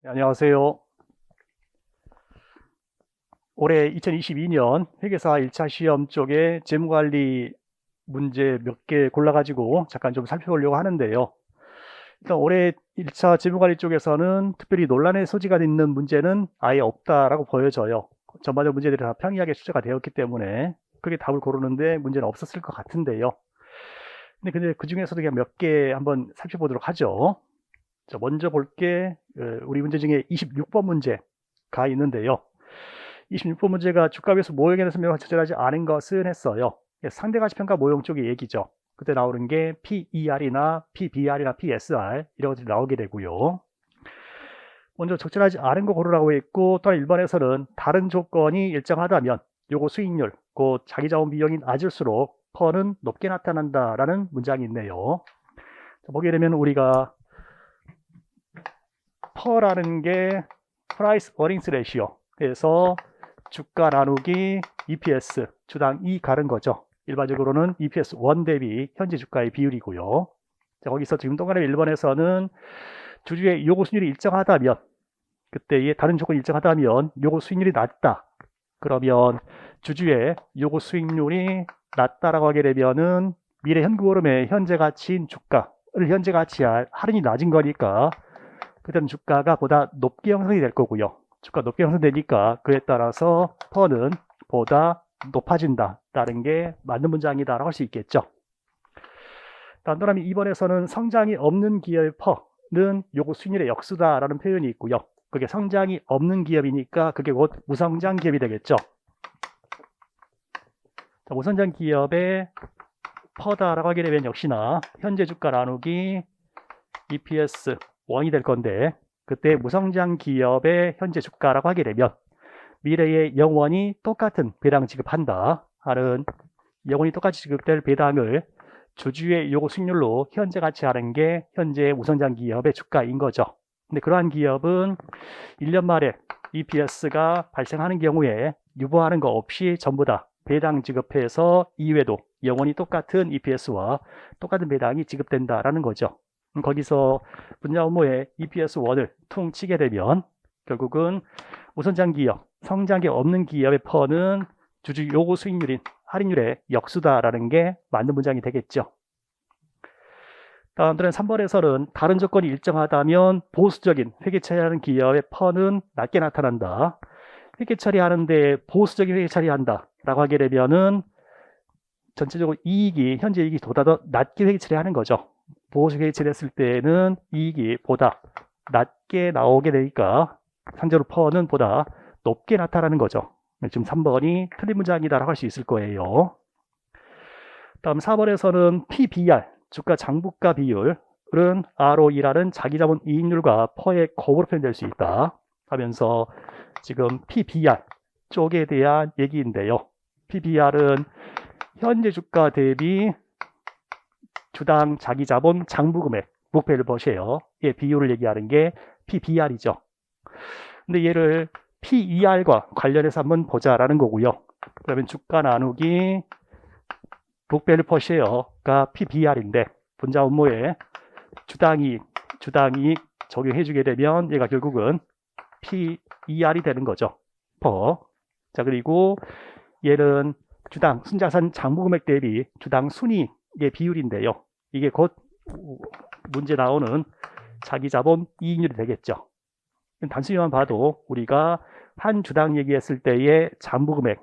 네, 안녕하세요. 올해 2022년 회계사 1차 시험 쪽에 재무관리 문제 몇 개 골라가지고 잠깐 좀 살펴보려고 하는데요. 일단 올해 1차 재무관리 쪽에서는 특별히 논란의 소지가 있는 문제는 아예 없다라고 보여져요. 전반적 문제들이 다 평이하게 출제가 되었기 때문에 크게 답을 고르는데 문제는 없었을 것 같은데요. 근데 그 중에서도 그냥 몇 개 한번 살펴보도록 하죠. 자, 먼저 볼게 우리 문제 중에 26번 문제가 있는데요. 26번 문제가 주가비에서 모형에 대해서 설명을 적절하지 않은 것은 했어요. 상대가치평가 모형 쪽의 얘기죠. 그때 나오는 게 PER이나 PBR이나 PSR 이런 것들이 나오게 되고요. 먼저 적절하지 않은 거 고르라고 했고, 또한 1번에서는 다른 조건이 일정하다면 요거 수익률, 그 자기자본 비용이 낮을수록 퍼는 높게 나타난다라는 문장이 있네요. 보게 되면 우리가 퍼라는 게 Price Earnings Ratio, 그래서 주가 나누기 EPS, 주당 2 가른 거죠. 일반적으로는 EPS 1 대비 현재 주가의 비율이고요. 자, 거기서 지금 동그라미 1번에서는 주주의 요구 수익률이 일정하다면, 그때의 다른 조건이 일정하다면 요구 수익률이 낮다. 그러면 주주의 요구 수익률이 낮다라고 하게 되면은 미래 현금 흐름의 현재 가치인 주가를 현재 가치할 할인이 낮은 거니까 그때는 주가가 보다 높게 형성이 될 거고요. 주가 높게 형성되니까 그에 따라서 퍼는 보다 높아진다라는 게 맞는 문장이다라고 할 수 있겠죠. 단도라미 2번에서는 성장이 없는 기업의 퍼는 요구 수익률의 역수다라는 표현이 있고요. 그게 성장이 없는 기업이니까 그게 곧 무성장 기업이 되겠죠. 자, 무성장 기업의 퍼다라고 하게 되면 역시나 현재 주가 나누기 EPS 1이 될 건데, 그때 무성장 기업의 현재 주가라고 하게 되면 미래에 영원히 똑같은 배당 지급한다 하는, 영원히 똑같이 지급될 배당을 주주의 요구 수익률로 현재 가치하는 게 현재 무성장 기업의 주가인 거죠. 근데 그러한 기업은 1년 말에 EPS가 발생하는 경우에 유보하는 거 없이 전부 다 배당 지급해서 이외에도 영원히 똑같은 EPS와 똑같은 배당이 지급된다라는 거죠. 거기서 분야 업무에 EPS1을 퉁 치게 되면 결국은 무성장 기업, 성장이 없는 기업의 퍼는 주주 요구 수익률인 할인율의 역수다라는 게 맞는 문장이 되겠죠. 다음들은 3번에서는 다른 조건이 일정하다면 보수적인 회계 처리하는 기업의 퍼는 낮게 나타난다. 회계 처리하는데 보수적인 회계 처리한다 라고 하게 되면은 전체적으로 이익이, 현재 이익이 보다 더 낮게 회계 처리하는 거죠. 보수 회계 처리했을 때는 이익이 보다 낮게 나오게 되니까 상대로 퍼는 보다 높게 나타나는 거죠. 지금 3번이 틀린 문장이다라고 할 수 있을 거예요. 다음 4번에서는 PBR, 주가 장부가 비율은 ROE라는 자기자본 이익률과 퍼의 곱으로 표현될 수 있다 하면서 지금 PBR 쪽에 대한 얘기인데요. PBR은 현재 주가 대비 주당 자기자본 장부금액, 목표를 보세요. 예, 비율을 얘기하는 게 PBR이죠. 근데 얘를 PER과 관련해서 한번 보자라는 거고요. 그러면 주가 나누기 북밸류 퍼 쉐어가 PBR인데 분자 업무에 주당이 적용해주게 되면 얘가 결국은 PER이 되는 거죠. 퍼. 자, 그리고 얘는 주당 순자산 장부금액 대비 주당 순이익의 비율인데요. 이게 곧 문제 나오는 자기자본 이익률이 되겠죠. 단순히만 봐도 우리가 한 주당 얘기했을 때의 장부금액,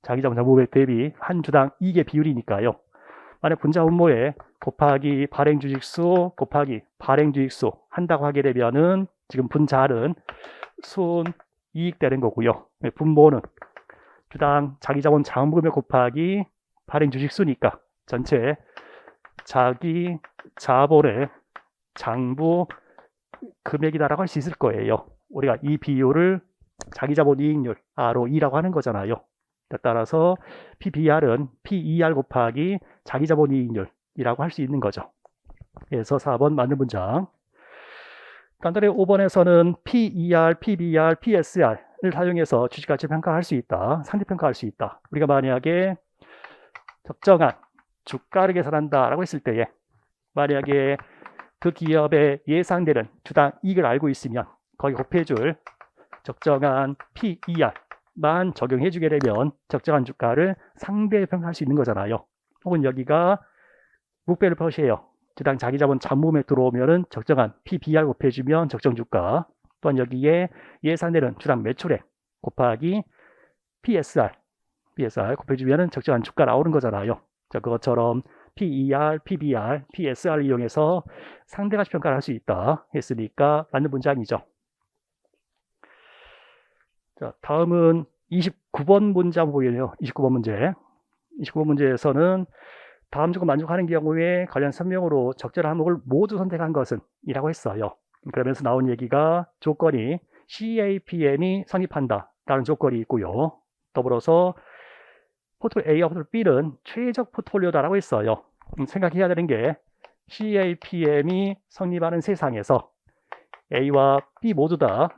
자기자본 장부금액 대비 한 주당 이익의 비율이니까요. 만약 분자 분모에 곱하기 발행주식수 곱하기 발행주식수 한다고 하게 되면은 지금 분자는 순이익 되는 거고요. 분모는 주당 자기자본 장부금액 곱하기 발행주식수니까 전체 자기 자본의 장부 금액이다라고 할 수 있을 거예요. 우리가 이 비율을 자기자본 이익률 ROE라고 하는 거잖아요. 따라서 PBR은 PER 곱하기 자기자본 이익률이라고 할 수 있는 거죠. 그래서 4번 맞는 문장. 단단히 5번에서는 PER, PBR, PSR을 사용해서 주식가치 평가할 수 있다. 상대평가할 수 있다. 우리가 만약에 적정한 주가를 계산한다라고 했을 때에 만약에 그 기업의 예상되는 주당 이익을 알고 있으면 거기 곱해줄 적정한 PER만 적용해주게 되면 적정한 주가를 상대평가할 수 있는 거잖아요. 혹은 여기가 묵배를 표시해요. 주당 자기 자본 잔몸에 들어오면은 적정한 PBR 곱해주면 적정 주가, 또한 여기에 예상되는 주당 매출액 곱하기 PSR 곱해주면은 적정한 주가 나오는 거잖아요. 자, 그것처럼 PER, PBR, PSR 이용해서 상대가치 평가를 할 수 있다 했으니까 맞는 문장이죠. 자, 다음은 29번 문제 한번 보겠네요. 29번 문제. 29번 문제에서는 다음 조건 만족하는 경우에 관련 설명으로 적절한 항목을 모두 선택한 것은 이라고 했어요. 그러면서 나온 얘기가 조건이 CAPM이 성립한다 라는 조건이 있고요. 더불어서 포트폴리오 A와 포트폴리오 B는 최적 포트폴리오다라고 했어요. 생각해야 되는 게 CAPM이 성립하는 세상에서 A와 B 모두 다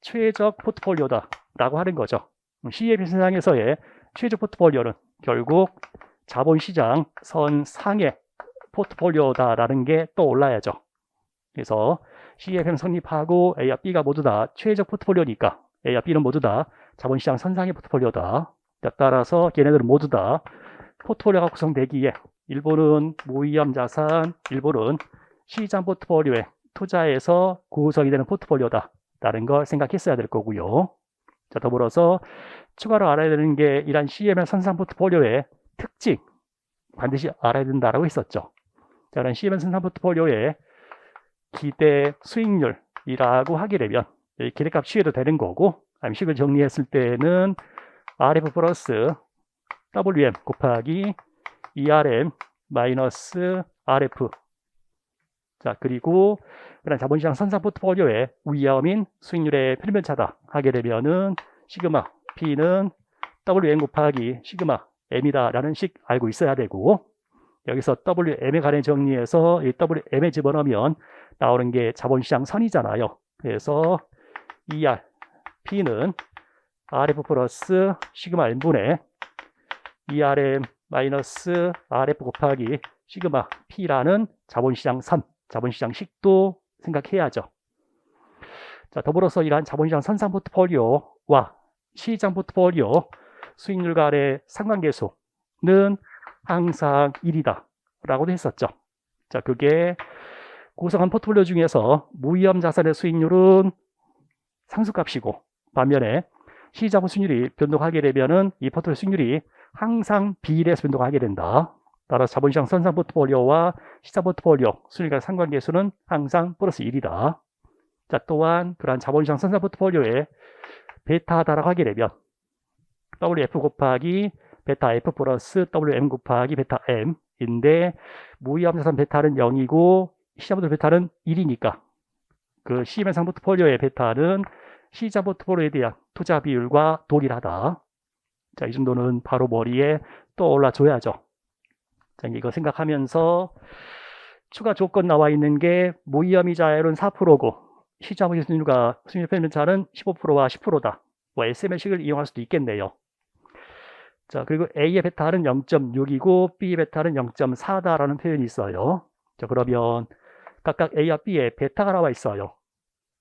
최적 포트폴리오다 라고 하는 거죠. CAPM 세상에서의 최적 포트폴리오는 결국 자본시장 선상의 포트폴리오다라는 게 떠올라야죠. 그래서 CAPM 성립하고 A와 B가 모두 다 최적 포트폴리오니까 A와 B는 모두 다 자본시장 선상의 포트폴리오다. 따라서 걔네들은 모두 다 포트폴리오가 구성되기에 일부는 무위험 자산, 일부는 시장 포트폴리오에 투자해서 구성이 되는 포트폴리오다 라는 걸 생각했어야 될 거고요. 자, 더불어서 추가로 알아야 되는 게 이런 CM의 선상 포트폴리오의 특징 반드시 알아야 된다라고 했었죠. 자, 이런 CM의 선상 포트폴리오의 기대 수익률이라고 하게 되면 기대값 취해도 되는 거고, 식을 정리했을 때는 RF 플러스 WM 곱하기 ERM 마이너스 RF. 자, 그리고 그런 자본시장 선상 포트폴리오의 위험인 수익률의 필면차다 하게 되면은 시그마 P는 WM 곱하기 시그마 M이다라는 식 알고 있어야 되고, 여기서 WM에 관해 정리해서 이 WM에 집어넣으면 나오는 게 자본시장 선이잖아요. 그래서 ER P는 RF 플러스 시그마 M분의 ERM 마이너스 RF 곱하기 시그마 P라는 자본시장 선, 자본시장 식도 생각해야죠. 자, 더불어서 이러한 자본시장 선상 포트폴리오와 시장 포트폴리오 수익률 간의 상관계수는 항상 1이다 라고도 했었죠. 자, 그게 구성한 포트폴리오 중에서 무위험 자산의 수익률은 상수값이고, 반면에 시장 수익률이 변동하게 되면은 이 포트폴리오 수익률이 항상 비례해서 변동하게 된다. 따라서 자본시장 선상 포트폴리오와 시장 포트폴리오 수익률 상관계수는 항상 플러스 1이다. 자, 또한 그러한 자본시장 선상 포트폴리오의 베타다라고 하게 되면 WF 곱하기 베타 F 플러스 WM 곱하기 베타 M인데 무위험 자산 베타는 0이고 시장 포트폴리오 베타는 1이니까 그 CM상 포트폴리오의 베타는 시장 포트폴리오에 대한 투자 비율과 동일하다. 자, 이 정도는 바로 머리에 떠올라 줘야죠. 자, 이거 생각하면서 추가 조건 나와 있는 게 무위험이자율은 4%고 시장 수익률과 수익률 편차는 15%와 10%다. 뭐 SML식을 이용할 수도 있겠네요. 자, 그리고 A의 베타는 0.6이고 B의 베타는 0.4다라는 표현이 있어요. 자, 그러면 각각 A와 B의 베타가 나와 있어요.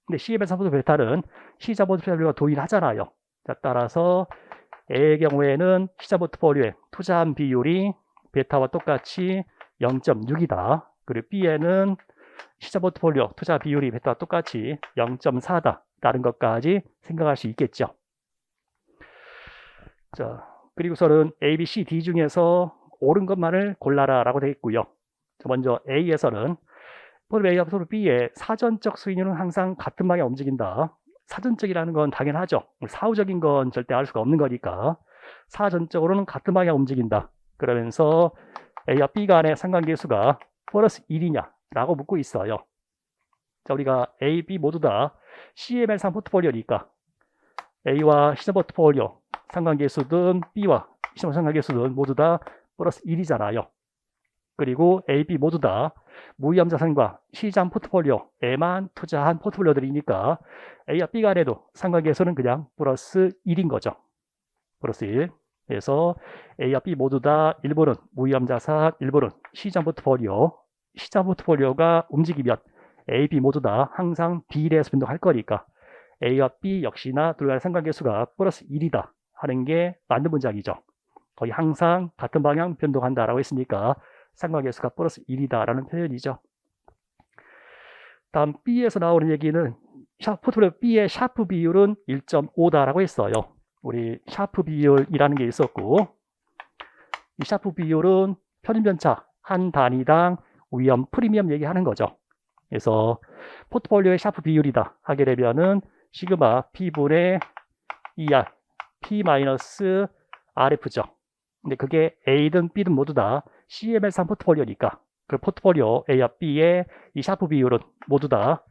근데 C의 베타는 시장 포트폴리오가 동일하잖아요. 자, 따라서 A의 경우에는 시장 포트폴리오에 투자한 비율이 베타와 똑같이 0.6이다. 그리고 B에는 시장 포트폴리오 투자 비율이 베타와 똑같이 0.4다. 라는 것까지 생각할 수 있겠죠. 자, 그리고서는 A, B, C, D 중에서 옳은 것만을 골라라 라고 되어 있고요. 먼저 A에서는 포트폴리오 A와 포트폴리오 B의 사전적 수익률은 항상 같은 방향 움직인다. 사전적이라는 건 당연하죠. 사후적인 건 절대 알 수가 없는 거니까 사전적으로는 같은 방향 움직인다. 그러면서 A와 B 간의 상관계수가 플러스 1이냐 라고 묻고 있어요. 자, 우리가 A, B 모두 다 CML상 포트폴리오니까 A와 시장 포트폴리오 상관계수든 B와 시장 상관계수든 모두 다 플러스 1이잖아요. 그리고 A, B 모두 다 무위험 자산과 시장 포트폴리오에만 투자한 포트폴리오들이니까 A와 B 간에도 상관계수는 그냥 플러스 1인 거죠. 플러스 1. 그래서 A와 B 모두 다 일부는 무위험 자산, 일부는 시장 포트폴리오. 시장 포트폴리오가 움직이면 A, B 모두 다 항상 B에 대해서 변동할 거니까 A와 B 역시나 둘 간의 상관계수가 플러스 1이다 하는 게 맞는 문장이죠. 거의 항상 같은 방향 변동한다라고 했으니까 상관계수가 플러스 1이다라는 표현이죠. 다음 B에서 나오는 얘기는 포트폴리오 B의 샤프 비율은 1.5다라고 했어요. 우리 샤프 비율이라는 게 있었고, 이 샤프 비율은 편입연차 한 단위당 위험 프리미엄 얘기하는 거죠. 그래서 포트폴리오의 샤프 비율이다 하게 되면은 시그마 P분의 ER P-RF죠. 근데 그게 A든 B든 모두 다 CML3 포트폴리오니까 그 포트폴리오 A와 B의 이 샤프 비율은 모두 다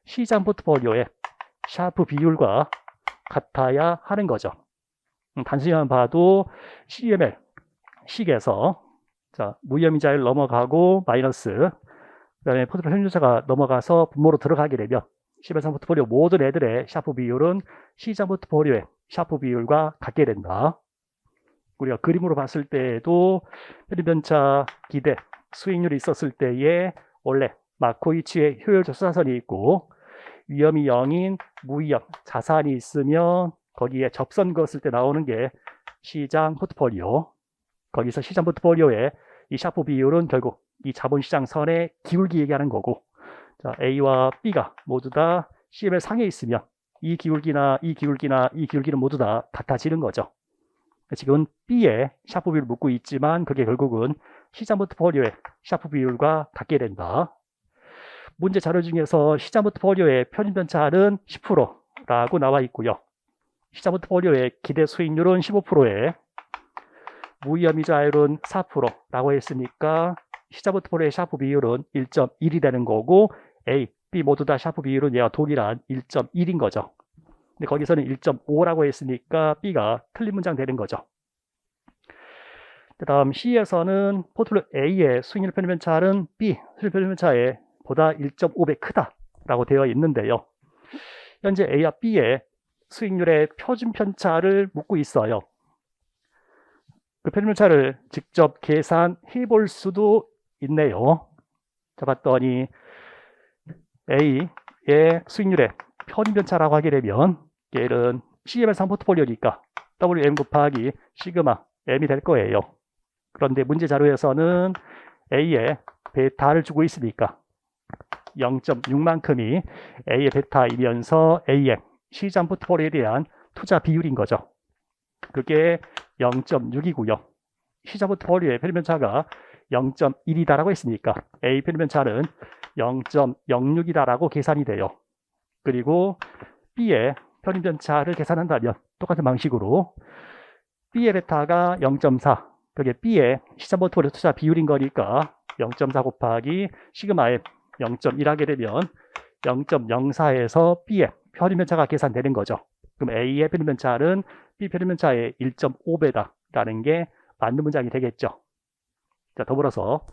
시장 포트폴리오의 샤프 비율과 같아야 하는 거죠. 단순히만 봐도 CML 식에서 무위험이자를 넘어가고 마이너스 그다음에 포트폴리오 현존자가 넘어가서 분모로 들어가게 되면 CML3 포트폴리오 모든 애들의 샤프 비율은 시장 포트폴리오의 샤프 비율과 같게 된다. 우리가 그림으로 봤을 때에도 편입연차 기대 수익률이 있었을 때에 원래 마코이치의 효율 조사선이 있고 위험이 0인 무위험 자산이 있으면 거기에 접선 그었을 때 나오는 게 시장 포트폴리오. 거기서 시장 포트폴리오의 이 샤프 비율은 결국 이 자본시장 선의 기울기 얘기하는 거고, 자, A와 B가 모두 다 CML 상에 있으면 이 기울기나 이 기울기나 이 기울기는 모두 다 같아지는 거죠. 지금 B의 샤프 비율을 묻고 있지만 그게 결국은 시장 포트폴리오의 샤프 비율과 같게 된다. 문제 자료 중에서 시장 포트폴리오의 편입연차는 10%라고 나와 있고요. 시장 포트폴리오의 기대 수익률은 15%에 무위험이자율은 4%라고 했으니까 시장 포트폴리오의 샤프 비율은 1.1이 되는 거고 A, B 모두 다 샤프 비율은 얘와 동일한 1.1인 거죠. 근데 거기서는 1.5라고 했으니까 B가 틀린 문장 되는 거죠. 그 다음 C에서는 포트폴리오 A의 수익률 편입연차는 B 수익률 편입연차에 보다 1.5배 크다라고 되어 있는데요. 현재 A와 B의 수익률의 표준 편차를 묻고 있어요. 그 편입연차를 직접 계산해 볼 수도 있네요. 자, 봤더니 A의 수익률의 편입연차라고 하게 되면 얘는 CML3 포트폴리오니까 WM 곱하기 시그마 M이 될 거예요. 그런데 문제 자료에서는 A의 베타를 주고 있으니까 0.6만큼이 A의 베타이면서 A의 시장 포트폴리오에 대한 투자 비율인 거죠. 그게 0.6이고요. 시장 포트폴리오의 편입연차가 0.1이다라고 했으니까 A 편입연차는 0.06이다라고 계산이 돼요. 그리고 B의 편입연차를 계산한다면 똑같은 방식으로 B의 베타가 0.4, 그게 B의 시장 포트폴리오 투자 비율인 거니까 0.4 곱하기 시그마에 0.1 하게 되면 0.04에서 B의 편입연차가 계산되는 거죠. 그럼 A의 편입연차는 B 편입연차의 1.5배다라는 게 맞는 문장이 되겠죠. 자, 더불어서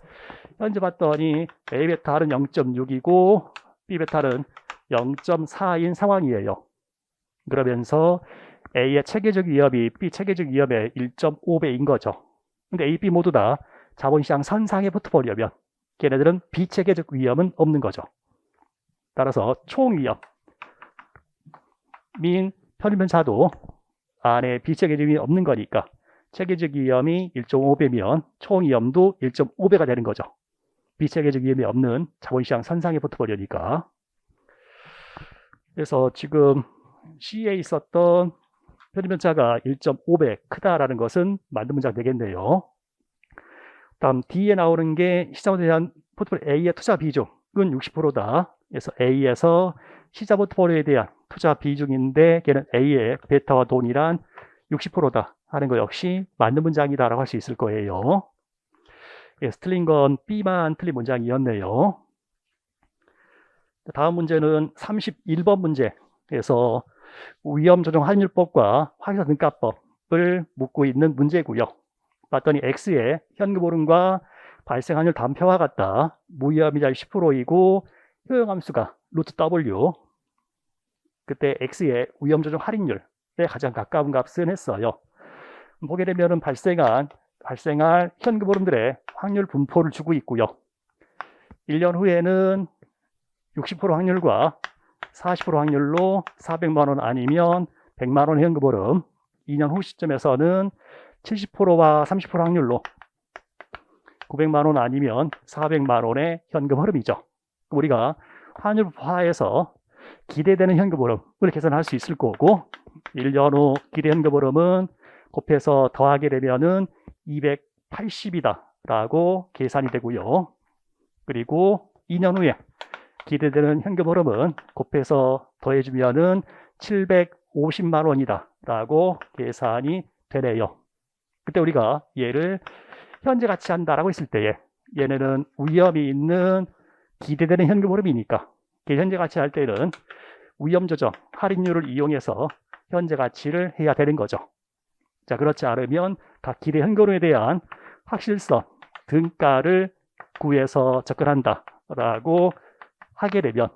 현재 봤더니 A 베타는 0.6이고 B 베타는 0.4인 상황이에요. 그러면서 A의 체계적 위험이 B 체계적 위험의 1.5배인 거죠. 근데 A, B 모두 다 자본시장 선상의 포트폴리오면 걔네들은 비체계적 위험은 없는 거죠. 따라서 총위험 민 편입연차도 안에 비체계적 위험이 없는 거니까 체계적 위험이 1.5배면 총위험도 1.5배가 되는 거죠. 비체계적 위험이 없는 자본시장 선상의 포트폴리오니까. 그래서 지금 C에 있었던 편입연차가 1.5배 크다라는 것은 맞는 문장 되겠네요. 다음 D에 나오는 게 시장 대한 포트폴리오 A의 투자 비중은 60%다. 그래서 A에서 시장 포트폴리오에 대한 투자 비중인데 걔는 A의 베타와 동일한 60%다 하는 거 역시 맞는 문장이다라고 할 수 있을 거예요. 그래서 틀린 건 B만 틀린 문장이었네요. 다음 문제는 31번 문제에서 위험조정 환율법과 화기사 등가법을 묻고 있는 문제고요. 봤더니 X의 현금오름과 발생환율 단표와 같다. 무위험이자 10%이고 효용함수가 루트 W. 그때 X의 위험조정 할인율에 가장 가까운 값은 했어요. 보게 되면 발생할 현금오름들의 확률 분포를 주고 있고요. 1년 후에는 60% 확률과 40% 확률로 400만 원 아니면 100만 원의 현금 흐름, 2년 후 시점에서는 70%와 30% 확률로 900만 원 아니면 400만 원의 현금 흐름이죠. 우리가 환율화해서 기대되는 현금 흐름을 계산할 수 있을 거고, 1년 후 기대 현금 흐름은 곱해서 더하게 되면은 280이다 라고 계산이 되고요. 그리고 2년 후에 기대되는 현금 흐름은 곱해서 더해주면은 750만 원이다 라고 계산이 되네요. 그때 우리가 얘를 현재 가치 한다라고 했을 때에 얘네는 위험이 있는 기대되는 현금 흐름이니까 현재 가치 할 때는 위험 조정 할인율을 이용해서 현재 가치를 해야 되는 거죠. 자, 그렇지 않으면 각 기대 현금 흐름에 대한 확실성 등가를 구해서 접근한다 라고 하게 되면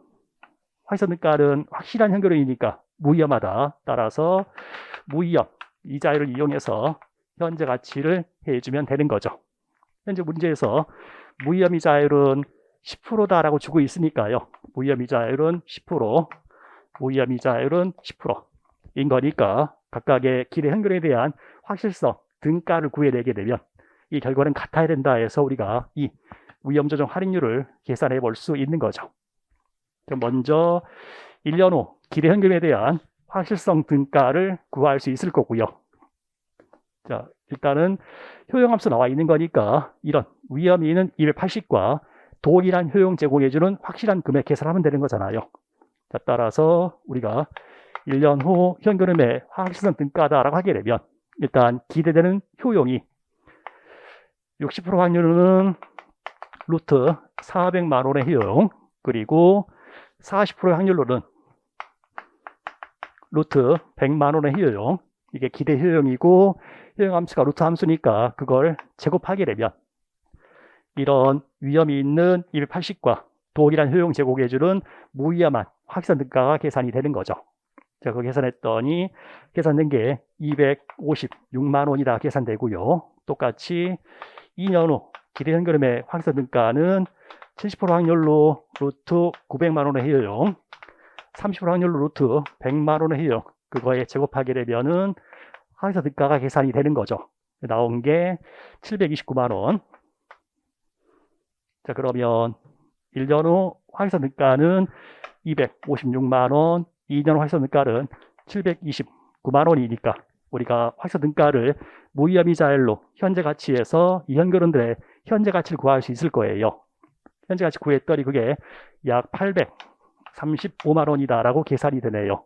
확실성 등가는 확실한 현금 흐름이니까 무위험하다. 따라서 무위험 이자율을 이용해서 현재 가치를 해주면 되는 거죠. 현재 문제에서 무위험 이자율은 10%다라고 주고 있으니까요. 무위험 이자율은 10%, 무위험 이자율은 10%인 거니까 각각의 기대 현금에 대한 확실성 등가를 구해내게 되면 이 결과는 같아야 된다 해서 우리가 이 위험 조정 할인율을 계산해 볼 수 있는 거죠. 먼저 1년 후 기대 현금에 대한 확실성 등가를 구할 수 있을 거고요. 자, 일단은 효용함수 나와 있는 거니까 이런 위험이 있는 280과 동일한 효용 제공해주는 확실한 금액 계산하면 되는 거잖아요. 자, 따라서 우리가 1년 후 현금의 확실성 등가다라고 하게 되면 일단 기대되는 효용이 60% 확률은 루트 400만 원의 효용, 그리고 40% 확률로는 루트 100만 원의 효용, 이게 기대 효용이고 효용 함수가 루트 함수니까 그걸 제곱하게 되면 이런 위험이 있는 280과 동일한 효용 제공해주는 무위험한 확실성 등가가 계산이 되는 거죠. 자, 그거 계산했더니 계산된 게 256만 원이다 계산되고요. 똑같이 2년 후 기대 현금의 확실성 등가는 70% 확률로 루트 900만 원의 효용, 30% 확률로 루트 100만 원의 효용, 그거에 제곱하게 되면은 확실성 등가가 계산이 되는 거죠. 나온 게 729만 원. 자, 그러면 1년 후 확실성 등가는 256만 원, 2년 후 확실성 등가는 729만 원이니까 우리가 확실성 등가를 무위험 이자율로 현재 가치에서 이 현금들의 현재 가치를 구할 수 있을 거예요. 현재 가치 구했더니 그게 약 835만 원이다라고 계산이 되네요.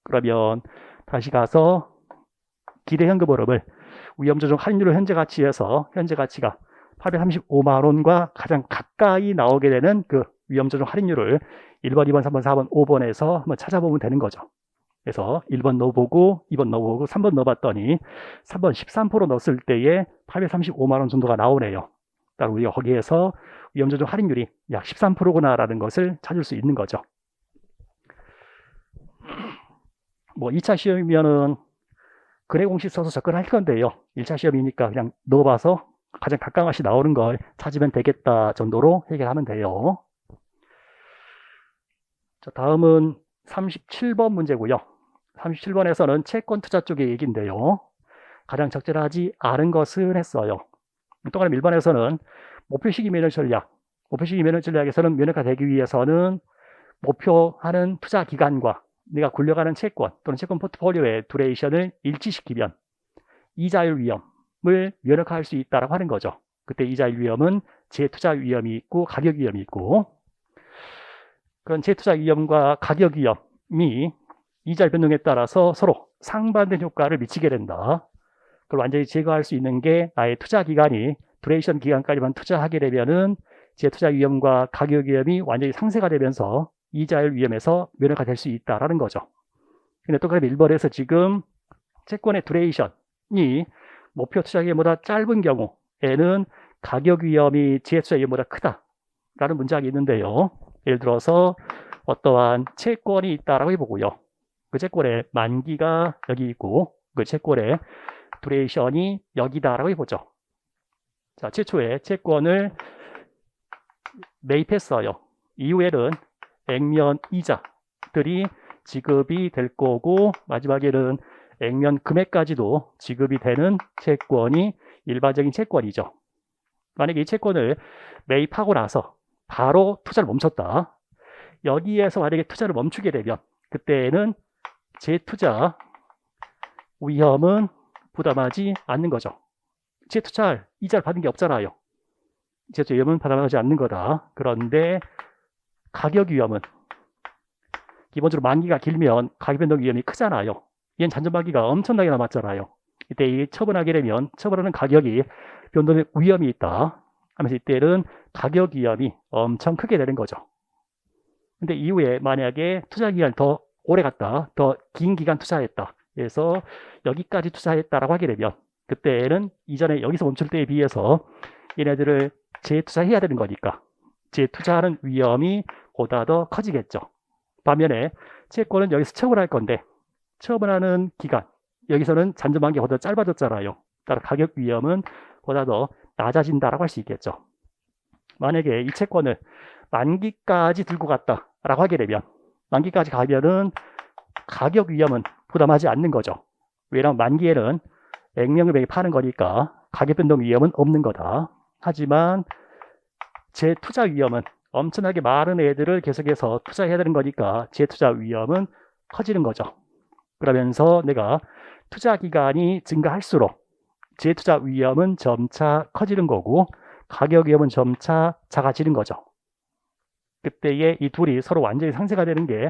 그러면 다시 가서 기대 현금 흐름을 위험 조정 할인율 현재 가치에서 현재 가치가 835만 원과 가장 가까이 나오게 되는 그 위험 조정 할인율을 1번, 2번, 3번, 4번, 5번에서 한번 찾아보면 되는 거죠. 그래서 1번 넣어보고 2번 넣어보고 3번 넣어봤더니 3번 13% 넣었을 때에 835만 원 정도가 나오네요. 그러니까 우리가 거기에서 위험 조정 할인율이 약 13%구나라는 것을 찾을 수 있는 거죠. 뭐 2차 시험이면은 근해 공식 써서 접근할 건데요. 1차 시험이니까 그냥 넣어봐서 가장 가까운 것이 나오는 걸 찾으면 되겠다 정도로 해결하면 돼요. 자, 다음은 37번 문제고요. 37번에서는 채권 투자 쪽의 얘기인데요. 가장 적절하지 않은 것을 했어요. 동그라미 1번에서는 목표시기 면역 전략. 목표시기 면역 전략에서는 면역화되기 위해서는 목표하는 투자 기간과 내가 굴려가는 채권 또는 채권 포트폴리오의 두레이션을 일치시키면 이자율 위험을 면역화할 수 있다고 하는 거죠. 그때 이자율 위험은 재투자 위험이 있고 가격 위험이 있고, 그런 재투자 위험과 가격 위험이 이자율 변동에 따라서 서로 상반된 효과를 미치게 된다. 그걸 완전히 제거할 수 있는 게 나의 투자 기간이 두레이션 기간까지만 투자하게 되면은 재투자 위험과 가격 위험이 완전히 상쇄가 되면서 이자율 위험에서 면역화될 수 있다라는 거죠. 근데 똑같이 1번에서 지금 채권의 두레이션이 목표 투자 기간보다 짧은 경우에는 가격 위험이 재투자 위험보다 크다라는 문장이 있는데요. 예를 들어서 어떠한 채권이 있다라고 해보고요. 그 채권의 만기가 여기 있고 그 채권의 두레이션이 여기다라고 해보죠. 자, 최초에 채권을 매입했어요. 이후에는 액면 이자들이 지급이 될 거고, 마지막에는 액면 금액까지도 지급이 되는 채권이 일반적인 채권이죠. 만약에 이 채권을 매입하고 나서 바로 투자를 멈췄다. 여기에서 만약에 투자를 멈추게 되면 그때는 재투자 위험은 부담하지 않는 거죠. 재투자할 이자를 받는 게 없잖아요. 재투자 위험은 부담하지 않는 거다. 그런데 가격 위험은 기본적으로 만기가 길면 가격 변동 위험이 크잖아요. 얘는 잔존 만기가 엄청나게 남았잖아요. 이때 이 처분하게 되면 처분하는 가격이 변동의 위험이 있다 하면서 이때는 가격 위험이 엄청 크게 되는 거죠. 근데 이후에 만약에 투자 기간이 더 오래 갔다, 더 긴 기간 투자했다, 그래서 여기까지 투자했다라고 하게 되면 그때는 이전에 여기서 멈출 때에 비해서 얘네들을 재투자해야 되는 거니까 재투자하는 위험이 보다 더 커지겠죠. 반면에 채권은 여기서 처분할 건데 처분하는 기간, 여기서는 잔존 만기가 보다 짧아졌잖아요. 따라 가격 위험은 보다 더 낮아진다라고 할 수 있겠죠. 만약에 이 채권을 만기까지 들고 갔다라고 하게 되면 만기까지 가면은 가격 위험은 부담하지 않는 거죠. 왜냐하면 만기에는 액면을 매입하는 거니까 가격 변동 위험은 없는 거다. 하지만 재투자 위험은 엄청나게 많은 애들을 계속해서 투자해야 되는 거니까 재투자 위험은 커지는 거죠. 그러면서 내가 투자 기간이 증가할수록 재투자 위험은 점차 커지는 거고 가격 위험은 점차 작아지는 거죠. 그때에 이 둘이 서로 완전히 상쇄가 되는 게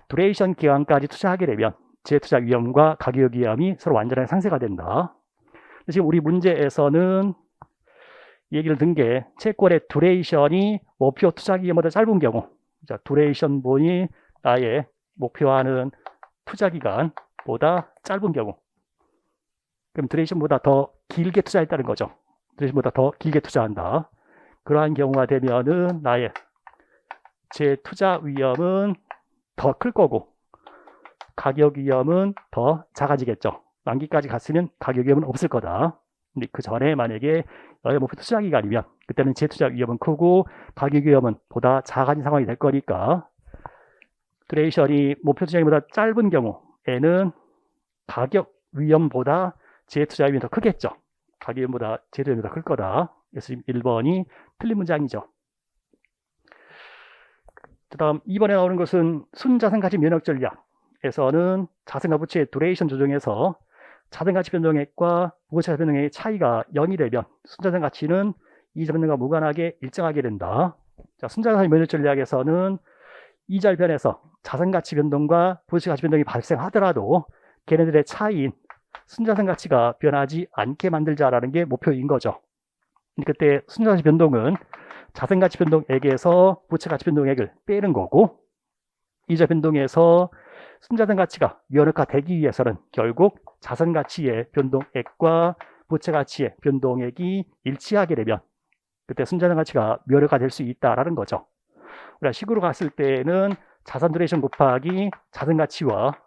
두레이션 기간까지 투자하게 되면 재투자 위험과 가격 위험이 서로 완전히 상쇄가 된다. 지금 우리 문제에서는 얘기를 든 게 채권의 두레이션이 목표 투자 기간보다 짧은 경우, 자, 두레이션 본이 나의 목표하는 투자 기간보다 짧은 경우, 그럼 두레이션보다 더 길게 투자했다는 거죠. 두레이션보다 더 길게 투자한다. 그러한 경우가 되면은 나의 재투자 위험은 더 클 거고 가격 위험은 더 작아지겠죠. 만기까지 갔으면 가격 위험은 없을 거다. 근데 그 전에 만약에 너의 목표 투자 기간이면 그때는 재투자 위험은 크고 가격 위험은 보다 작아진 상황이 될 거니까 두레이션이 목표 투자 기간보다 짧은 경우에는 가격 위험보다 재투자 위험이 더 크겠죠. 가격 위험보다 재투자 위험이 더 클 거다. 그래서 지금 1번이 틀린 문장이죠. 그 다음 2번에 나오는 것은 순자산 가치 면역 전략에서는 자산과 부채의 두레이션 조정에서 자산 가치 변동액과 부채 가치 변동액의 차이가 0이 되면 순자산 가치는 이자 변동과 무관하게 일정하게 된다. 자, 순자산 면역 전략에서는 이자를 변해서 자산 가치 변동과 부채 가치 변동이 발생하더라도 걔네들의 차이인 순자산 가치가 변하지 않게 만들자라는 게 목표인 거죠. 그때 순자산 변동은 자산 가치 변동액에서 부채 가치 변동액을 빼는 거고 이자 변동에서 순자산 가치가 면역화되기 위해서는 결국 자산 가치의 변동액과 부채 가치의 변동액이 일치하게 되면 그때 순자산 가치가 면역화될 수 있다라는 거죠. 우리가 식으로 갔을 때는 자산 두레이션 곱하기 자산 가치와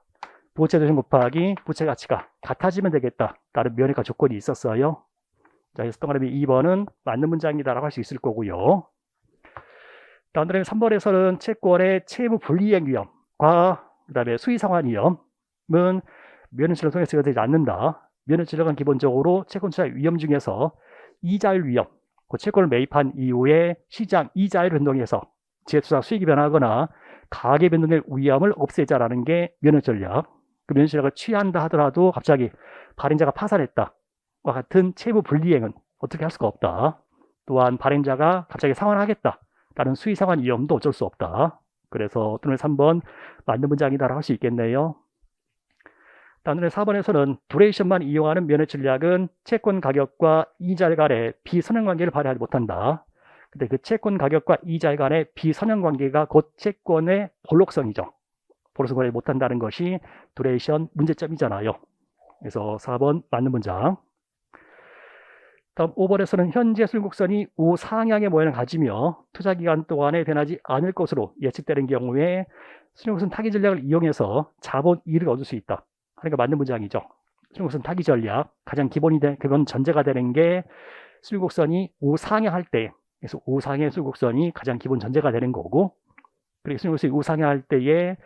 부채 두레이션 곱하기 부채 가치가 같아지면 되겠다라는 면역화 조건이 있었어요. 자, 그래서 동그라미 2번은 맞는 문장이다라고 할 수 있을 거고요. 다음 3번에서는 채권의 채무 불이행 위험과 그 다음에 수의 상환 위험은 면허질을 통해서 되지 않는다. 면허질은 기본적으로 채권 투자 위험 중에서 이자율 위험, 그 채권을 매입한 이후에 시장 이자율 변동해서 재투자 수익이 변하거나 가계 변동의 위험을 없애자라는 게 면허 전략. 그 면허 전략을 취한다 하더라도 갑자기 발행자가 파산했다와 같은 채무 불이행은 어떻게 할 수가 없다. 또한 발행자가 갑자기 상환하겠다라는 수의 상환 위험도 어쩔 수 없다. 그래서 또는 3번 맞는 문장이다라고 할 수 있겠네요. 다음 4번에서는 두레이션만 이용하는 면허 전략은 채권 가격과 이자 간의 비선형 관계를 발휘하지 못한다. 근데 그 채권 가격과 이자 간의 비선형 관계가 곧 채권의 볼록성이죠. 볼록성 관리 못한다는 것이 두레이션 문제점이잖아요. 그래서 4번 맞는 문장. 다음 5번에서는 현재 순국선이 우상향의 모양을 가지며 투자기간 동안에 변하지 않을 것으로 예측되는 경우에 순국선 타기 전략을 이용해서 자본 이익을 얻을 수 있다. 그러니까 맞는 문장이죠. 순국선 타기 전략 가장 기본이 그건 전제가 되는 게 순국선이 우상향할 때, 그래서 우상향 순국선이 가장 기본 전제가 되는 거고 그리고 순위고성이 우상향할 때에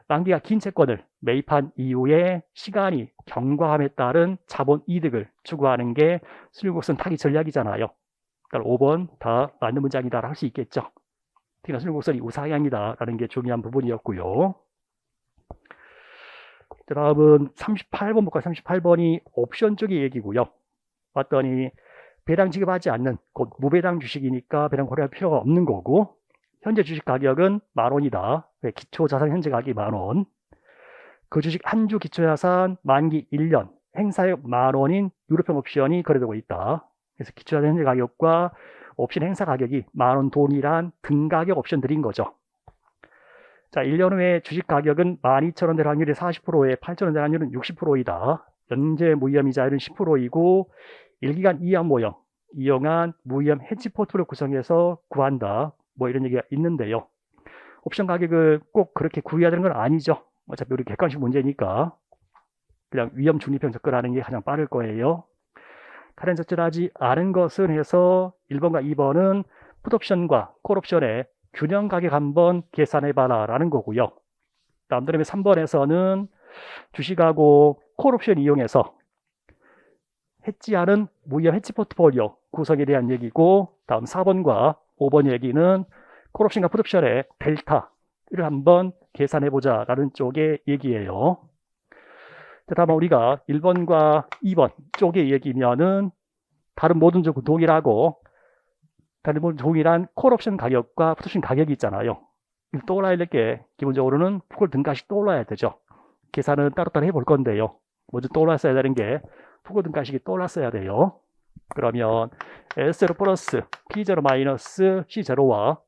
만기가 긴 채권을 매입한 이후에 시간이 경과함에 따른 자본 이득을 추구하는 게 순위고성 타기 전략이잖아요. 그러니까 5번 다 맞는 문장이다 할 수 있겠죠. 특히나 순위고성이 우상향이다라는 게 중요한 부분이었고요. 다음은 38번 볼까요? 38번이 옵션 쪽의 얘기고요. 봤더니 배당 지급하지 않는 곧 무배당 주식이니까 배당 고려할 필요가 없는 거고, 현재 주식 가격은 10,000원이다. 기초자산 현재 가격이 10,000원. 그 주식 한 주 기초자산 만기 1년 행사액 10,000원인 유료평 옵션이 거래되고 있다. 그래서 기초자산 현재 가격과 옵션 행사 가격이 10,000원 동일한 등가격 옵션들인 거죠. 자, 1년 후에 주식 가격은 12,000원 될 확률이 40%에 8,000원 될 확률은 60%이다. 현재 무위험이자율은 10%이고 1기간 이하 모형 이용한 무위험 헤지 포트폴리오 구성해서 구한다. 뭐 이런 얘기가 있는데요. 옵션 가격을 꼭 그렇게 구해야 되는 건 아니죠. 어차피 우리 객관식 문제니까 그냥 위험 중립형 접근하는 게 가장 빠를 거예요. 가장 적절하지 않은 것은 해서 1번과 2번은 풋옵션과 콜옵션의 균형 가격 한번 계산해봐라 라는 거고요. 다음 다음에 3번에서는 주식하고 콜옵션 이용해서 해지하는 무위험 해지 포트폴리오 구성에 대한 얘기고, 다음 4번과 5번 얘기는 콜옵션과 풋옵션의 델타를 한번 계산해보자 라는 쪽의 얘기예요. 다만 우리가 1번과 2번 쪽의 얘기면은 다른 모든 쪽은 동일하고 다른 모든 동일한 콜옵션 가격과 풋옵션 가격이 있잖아요. 떠올라야 될 게 기본적으로는 풋콜 등가씩 떠올라야 되죠. 계산은 따로따로 해볼 건데요. 먼저 떠올랐어야 되는 게 풋콜 등가식이 떠올랐어야 돼요. 그러면 S0 플러스 P0 마이너스 C0와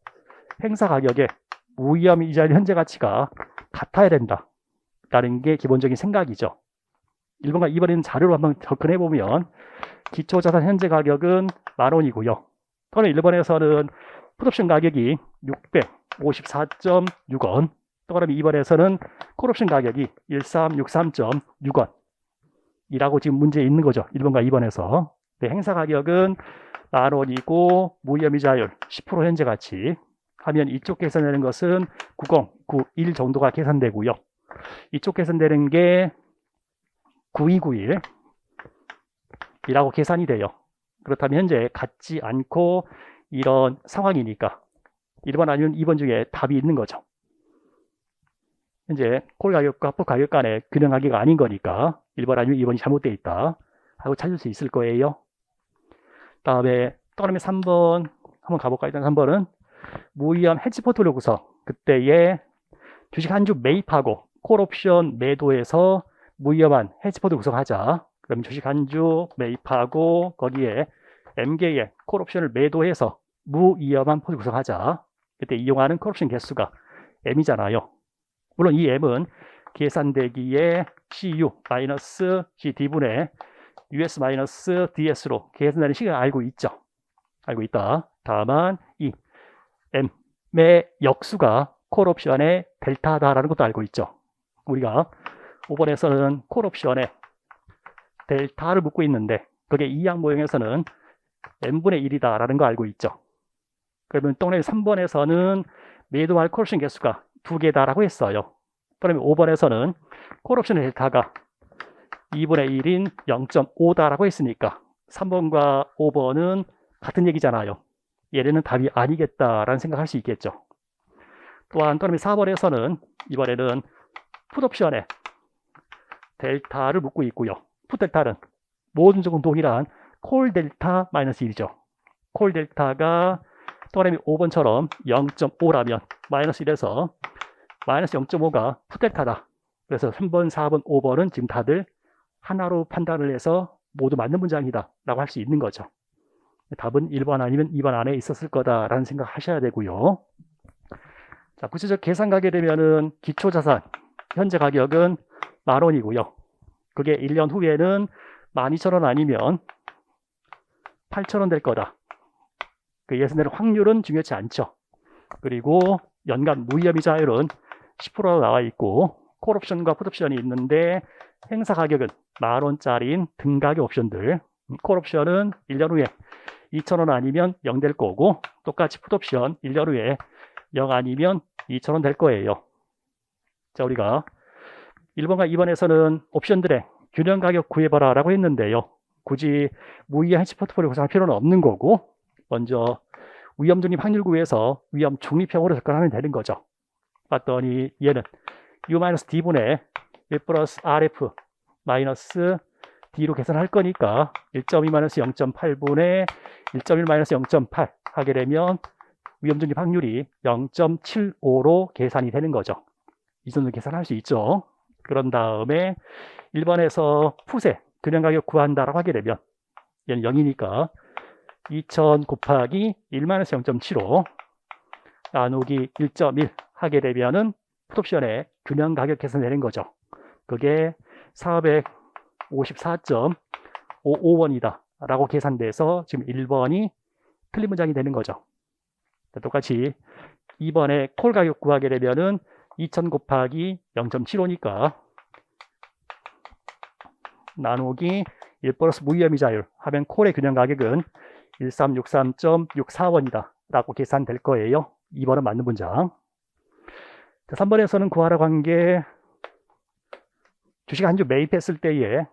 행사 가격의 무위험 이자율 현재 가치가 같아야 된다 라는 게 기본적인 생각이죠. 1번과 2번에는 자료로 한번 접근해 보면 기초자산 현재 가격은 10,000원이고요. 또는 1번에서는 풋옵션 가격이 654.6원, 또 그러면 2번에서는 콜옵션 가격이 1363.6원 이라고 지금 문제에 있는 거죠. 1번과 2번에서. 네, 행사 가격은 10,000원이고 무위험이자율 10% 현재 가치 하면 이쪽 계산되는 것은 9091 정도가 계산되고요. 이쪽 계산되는 게 9291 이라고 계산이 돼요. 그렇다면 현재 같지 않고 이런 상황이니까 1번 아니면 2번 중에 답이 있는 거죠. 현재 콜 가격과 풋 가격 간의 균형 가격이 아닌 거니까 1번 아니면 2번이 잘못되어 있다 하고 찾을 수 있을 거예요. 다음에 떠나면 3번 한번 가볼까요? 일단 3번은 무위험 헤지 포트폴리오 구성, 그때에 주식 한 주 매입하고 콜옵션 매도해서 무위험한 헤지 포트폴리오 구성하자. 그럼 주식 한 주 매입하고 거기에 M개의 콜옵션을 매도해서 무위험한 포트 구성하자. 그때 이용하는 콜옵션 개수가 M이잖아요. 물론 이 M은 계산되기에 CU-CD분의 US-DS로 계산되는 시간을 알고 있죠. 알고 있다. 다만 이 M의 역수가 콜옵션의 델타다라는 것도 알고 있죠. 우리가 5번에서는 콜옵션의 델타를 묻고 있는데 그게 이항 모형에서는 n분의 1이다라는 거 알고 있죠. 그러면 또 3번에서는 매도할 콜옵션 개수가 2개다라고 했어요. 그러면 5번에서는 콜옵션의 델타가 2분의 1인 0.5다라고 했으니까 3번과 5번은 같은 얘기잖아요. 얘네는 답이 아니겠다라는 생각할 수 있겠죠. 또한 4번에서는 이번에는 풋옵션의 델타를 묻고 있고요. 풋델타는 모든 조건 동일한 콜 델타 마이너스 1이죠. 콜 델타가 또는 5번처럼 0.5라면 마이너스 1에서 마이너스 0.5가 풋델타다. 그래서 3번, 4번, 5번은 지금 다들 하나로 판단을 해서 모두 맞는 문장이다 라고 할 수 있는 거죠. 답은 1번 아니면 2번 안에 있었을 거다라는 생각 하셔야 되고요. 자, 구체적 계산 가게 되면은 기초자산 현재 가격은 10,000원이고요. 그게 1년 후에는 12,000원 아니면 8,000원 될 거다. 그 예상되는 확률은 중요치 않죠. 그리고 연간 무위험이자율은 10%로 나와 있고 콜옵션과 풋옵션이 있는데 행사 가격은 10,000원짜리인 등가격 옵션들. 콜옵션은 1년 후에 2,000원 아니면 0 될 거고 똑같이 풋옵션 1년 후에 0 아니면 2,000원 될 거예요. 자, 우리가 1번과 2번에서는 옵션들의 균형 가격 구해봐라 라고 했는데요. 굳이 무이한 헤지 포트폴리오 구성할 필요는 없는 거고, 먼저 위험 중립 확률 구해서 위험 중립형으로 접근하면 되는 거죠. 봤더니 얘는 U-D분의 1 플러스 RF 마이너스 D로 계산할 거니까 1.2 마이너스 0.8분의 1.1 마이너스 0.8 하게 되면 위험 중립 확률이 0.75로 계산이 되는 거죠. 이 정도 계산할 수 있죠. 그런 다음에 1번에서 풋의 균형 가격 구한다라고 하게 되면 얘는 0이니까 2000 곱하기 1-0.75 나누기 1.1 하게 되면은 풋옵션의 균형 가격 계산되는 거죠. 그게 454.55원이다 라고 계산돼서 지금 1번이 틀린 문장이 되는 거죠. 똑같이 2번에 콜 가격 구하게 되면은 2000 곱하기 0.75니까 나누기 1 플러스 무위험이자율 하면 콜의 균형 가격은 1363.64원이다 라고 계산될 거예요. 2번은 맞는 문장. 3번에서는 구하라고 한 게 주식 한 주 매입했을 때에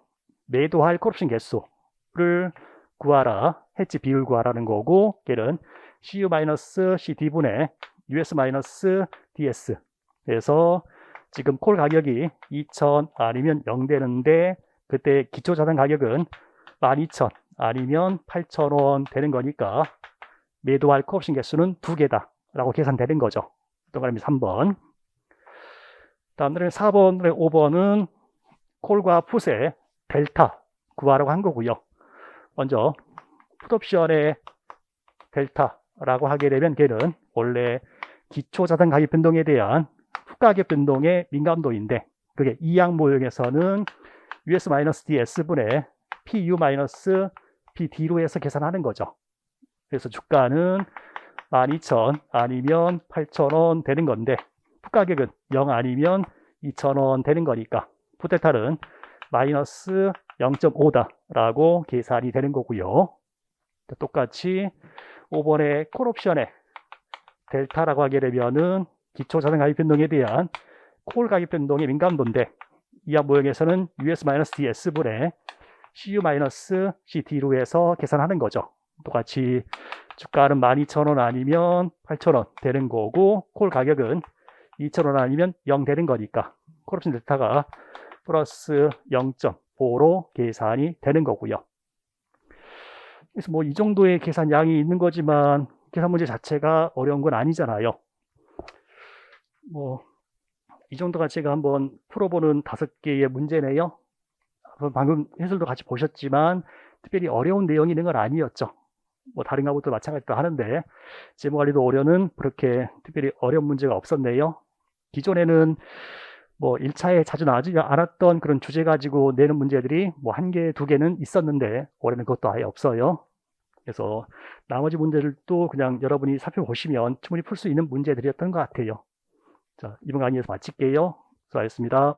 매도할 콜옵션 개수를 구하라, 해지 비율 구하라는 거고, 걔는 CU-CD분의 US-DS 그래서 지금 콜 가격이 2,000 아니면 0 되는데 그때 기초자산 가격은 12,000 아니면 8,000원 되는 거니까 매도할 콜옵션 개수는 2개다 라고 계산되는 거죠. 동그라미 3번. 다음으로 4번, 5번은 콜과 풋의 델타 구하라고 한 거고요. 먼저 풋옵션의 델타라고 하게 되면 걔는 원래 기초자산 가격 변동에 대한 풋가격 변동의 민감도인데 그게 이항 모형에서는 US-DS분의 PU-PD로 해서 계산하는 거죠. 그래서 주가는 12,000 아니면 8,000원 되는 건데 풋가격은 0 아니면 2,000원 되는 거니까 풋델타는 마이너스 0.5다 라고 계산이 되는 거고요. 똑같이 5번의 콜옵션의 델타라고 하게 되면은 기초자산 가격 변동에 대한 콜 가격 변동의 민감도인데 이항 모형에서는 US-DS분의 CU-CD로 해서 계산하는 거죠. 똑같이 주가는 12,000원 아니면 8,000원 되는 거고 콜 가격은 2,000원 아니면 0 되는 거니까 콜옵션 델타가 플러스 0.5로 계산이 되는 거고요. 그래서 뭐 이 정도의 계산 양이 있는 거지만 계산 문제 자체가 어려운 건 아니잖아요. 뭐 이 정도가 제가 한번 풀어보는 5개의 문제네요. 방금 해설도 같이 보셨지만 특별히 어려운 내용이 있는 건 아니었죠. 뭐 다른 과목도 마찬가지로 하는데 재무관리도 올해는 그렇게 특별히 어려운 문제가 없었네요. 기존에는 뭐 1차에 자주 나오지 않았던 그런 주제 가지고 내는 문제들이 뭐 1개, 2개는 있었는데 올해는 그것도 아예 없어요. 그래서 나머지 문제들도 그냥 여러분이 살펴보시면 충분히 풀 수 있는 문제들이었던 것 같아요. 자, 이번 강의에서 마칠게요. 수고하셨습니다.